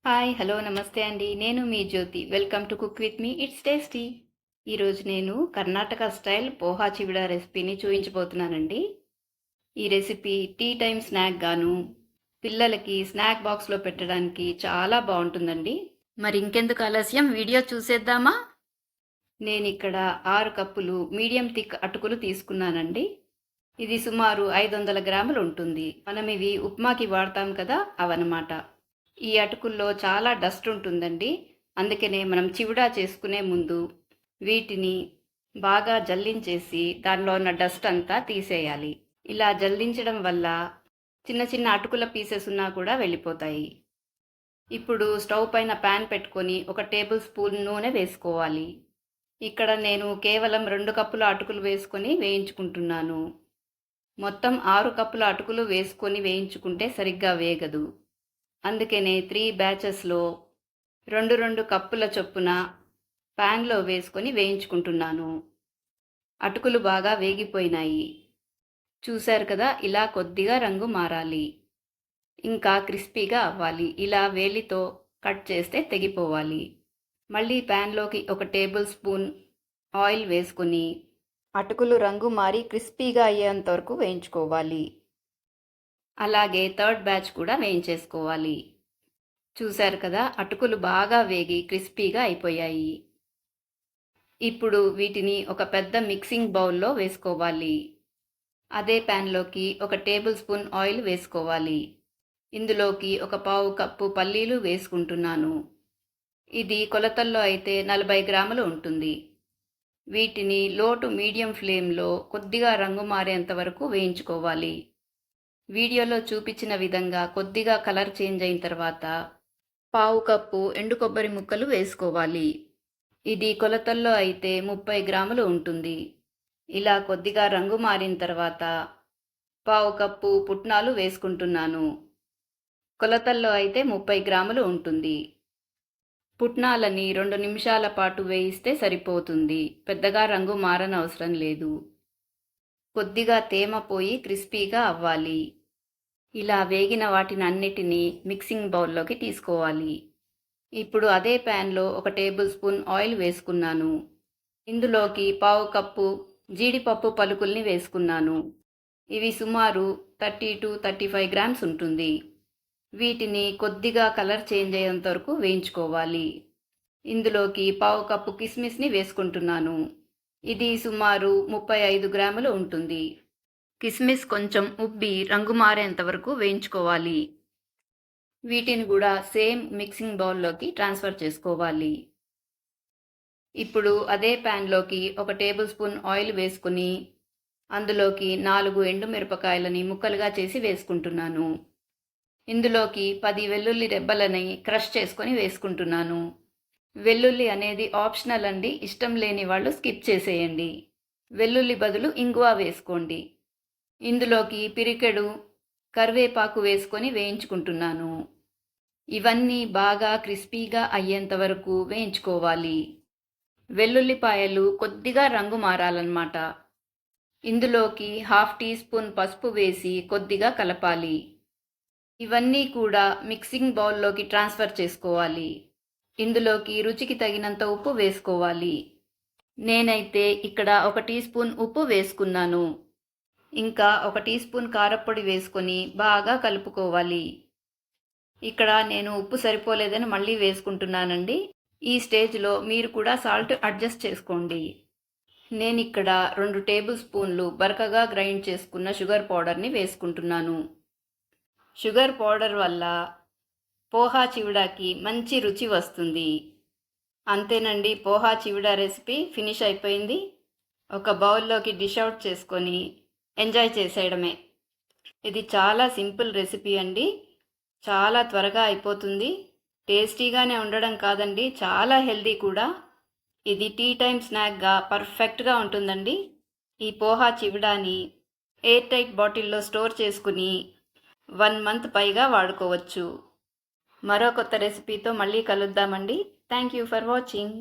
Hi! Hello! నమస్తే అండి. నేను మీ Jyothi. Welcome to cook with me. It's tasty. ఈరోజు నేను కర్ణాటక స్టైల్ పోహా చివడ రెసిపీని చూయించబోతున్నానండి. ఈ రెసిపీ టీ టైమ్ స్నాక్ గాను, పిల్లలకి స్నాక్ బాక్స్‌లో పెట్టడానికి చాలా బావుంటుందండి. మరి ఇంకెందుకు ఆలస్యం వీడియో చూసేద్దామా? నేనిక్కడ 6 కప్పులు మీడియం థిక్ అటుకులు తీసుకున్నానండి. ఇది సుమారు 500 గ్రాములు ఉంటుంది. మనం ఇవి ఉప్మాకి వాడతాం కదా! అవన్నమాట. ఈ అటుకుల్లో చాలా డస్ట్ ఉంటుందండి. అందుకనే మనం చివడా చేసుకునే ముందు వీటిని బాగా జల్లించేసి దానిలో ఉన్న డస్ట్ అంతా తీసేయాలి. ఇలా జల్లించడం వల్ల చిన్న చిన్న అటుకుల పీసెస్ ఉన్నా కూడా వెళ్ళిపోతాయి. ఇప్పుడు స్టవ్ పైన పాన్ పెట్టుకొని ఒక టేబుల్ స్పూన్ నూనె వేసుకోవాలి. ఇక్కడ నేను కేవలం 2 కప్పుల అటుకులు వేసుకొని వేయించుకుంటున్నాను. మొత్తం 6 కప్పుల అటుకులు వేసుకొని వేయించుకుంటే సరిగ్గా వేగదు. అందుకనే 3 బ్యాచెస్లో 2 కప్పుల చొప్పున ప్యాన్లో వేసుకొని వేయించుకుంటున్నాను. అటుకులు బాగా వేగిపోయినాయి. చూశారు కదా, ఇలా కొద్దిగా రంగు మారాలి. ఇంకా క్రిస్పీగా అవ్వాలి. ఇలా వేలితో కట్ చేస్తే తెగిపోవాలి. మళ్ళీ ప్యాన్లోకి ఒక టేబుల్ స్పూన్ ఆయిల్ వేసుకొని అటుకులు రంగు మారి క్రిస్పీగా అయ్యేంత వరకు వేయించుకోవాలి. అలాగే థర్డ్ బ్యాచ్ కూడా వేయించేసుకోవాలి. చూశారు కదా, అటుకులు బాగా వేగి క్రిస్పీగా అయిపోయాయి. ఇప్పుడు వీటిని ఒక పెద్ద మిక్సింగ్ బౌల్లో వేసుకోవాలి. అదే ప్యాన్లోకి ఒక టేబుల్ స్పూన్ ఆయిల్ వేసుకోవాలి. ఇందులోకి ఒక పావు కప్పు పల్లీలు వేసుకుంటున్నాను. ఇది కొలతల్లో అయితే 40 గ్రాములు ఉంటుంది. వీటిని లో టు మీడియం ఫ్లేమ్లో కొద్దిగా రంగు మారేంత వరకు వేయించుకోవాలి. వీడియోలో చూపించిన విధంగా కొద్దిగా కలర్ చేంజ్ అయిన తర్వాత పావు కప్పు ఎండు కొబ్బరి ముక్కలు వేసుకోవాలి. ఇది కొలతల్లో అయితే 30 గ్రాములు ఉంటుంది. ఇలా కొద్దిగా రంగు మారిన తర్వాత పావు కప్పు పుట్నాలు వేసుకుంటున్నాను. కొలతల్లో అయితే 30 గ్రాములు ఉంటుంది. పుట్నాలని 2 నిమిషాల పాటు వేయిస్తే సరిపోతుంది. పెద్దగా రంగు మారనవసరం లేదు. కొద్దిగా తేమ పోయి క్రిస్పీగా అవ్వాలి. ఇలా వేగిన వాటినన్నిటినీ మిక్సింగ్ బౌల్లోకి తీసుకోవాలి. ఇప్పుడు అదే ప్యాన్లో ఒక టేబుల్ స్పూన్ ఆయిల్ వేసుకున్నాను. ఇందులోకి పావు కప్పు జీడిపప్పు పలుకుల్ని వేసుకున్నాను. ఇవి సుమారు 30 to 35 గ్రామ్స్ ఉంటుంది. వీటిని కొద్దిగా కలర్ చేంజ్ అయ్యేంత వరకు వేయించుకోవాలి. ఇందులోకి పావు కప్పు కిస్మిస్ని వేసుకుంటున్నాను. ఇది సుమారు 35 గ్రాములు ఉంటుంది. కిస్మిస్ కొంచెం ఉబ్బి రంగు మారేంత వరకు వేయించుకోవాలి. వీటిని కూడా సేమ్ మిక్సింగ్ బౌల్లోకి ట్రాన్స్ఫర్ చేసుకోవాలి. ఇప్పుడు అదే ప్యాన్లోకి ఒక టేబుల్ స్పూన్ ఆయిల్ వేసుకుని అందులోకి 4 ఎండుమిరపకాయలని ముక్కలుగా చేసి వేసుకుంటున్నాను. ఇందులోకి 10 వెల్లుల్లి రెబ్బలని క్రష్ చేసుకొని వేసుకుంటున్నాను. వెల్లుల్లి అనేది ఆప్షనల్ అండి. ఇష్టం లేని వాళ్ళు స్కిప్ చేసేయండి. వెల్లుల్లి బదులు ఇంగువ వేసుకోండి. ఇందులోకి పిరికెడు కరివేపాకు వేసుకొని వేయించుకుంటున్నాను. ఇవన్నీ బాగా క్రిస్పీగా అయ్యేంత వరకు వేయించుకోవాలి. వెల్లుల్లిపాయలు కొద్దిగా రంగు మారాలన్నమాట. ఇందులోకి 1/2 టీ స్పూన్ పసుపు వేసి కొద్దిగా కలపాలి. ఇవన్నీ కూడా మిక్సింగ్ బౌల్లోకి ట్రాన్స్ఫర్ చేసుకోవాలి. ఇందులోకి రుచికి తగినంత ఉప్పు వేసుకోవాలి. నేనైతే ఇక్కడ 1 టీ స్పూన్ ఉప్పు వేసుకున్నాను. ఇంకా 1 టీ స్పూన్ కారప్పొడి వేసుకొని బాగా కలుపుకోవాలి. ఇక్కడ నేను ఉప్పు సరిపోలేదని మళ్ళీ వేసుకుంటున్నానండి. ఈ స్టేజ్లో మీరు కూడా సాల్ట్ అడ్జస్ట్ చేసుకోండి. నేనిక్కడ 2 టేబుల్ స్పూన్లు బరకగా గ్రైండ్ చేసుకున్న షుగర్ పౌడర్ని వేసుకుంటున్నాను. షుగర్ పౌడర్ వల్ల పోహా చివడాకి మంచి రుచి వస్తుంది. అంతేనండి, పోహా చివడా రెసిపీ ఫినిష్ అయిపోయింది. ఒక బౌల్లోకి డిష్ అవుట్ చేసుకొని ఎంజాయ్ చేసేయడమే. ఇది చాలా సింపుల్ రెసిపీ అండి. చాలా త్వరగా అయిపోతుంది. టేస్టీగానే ఉండడం కాదండి, చాలా హెల్దీ కూడా. ఇది టీ టైమ్ స్నాక్గా పర్ఫెక్ట్గా ఉంటుందండి. ఈ పోహా చివడాని ఎయిర్ టైట్ బాటిల్లో స్టోర్ చేసుకుని 1 మంత్ పైగా వాడుకోవచ్చు. మరో కొత్త రెసిపీతో మళ్ళీ కలుద్దామండి. Thank you for watching.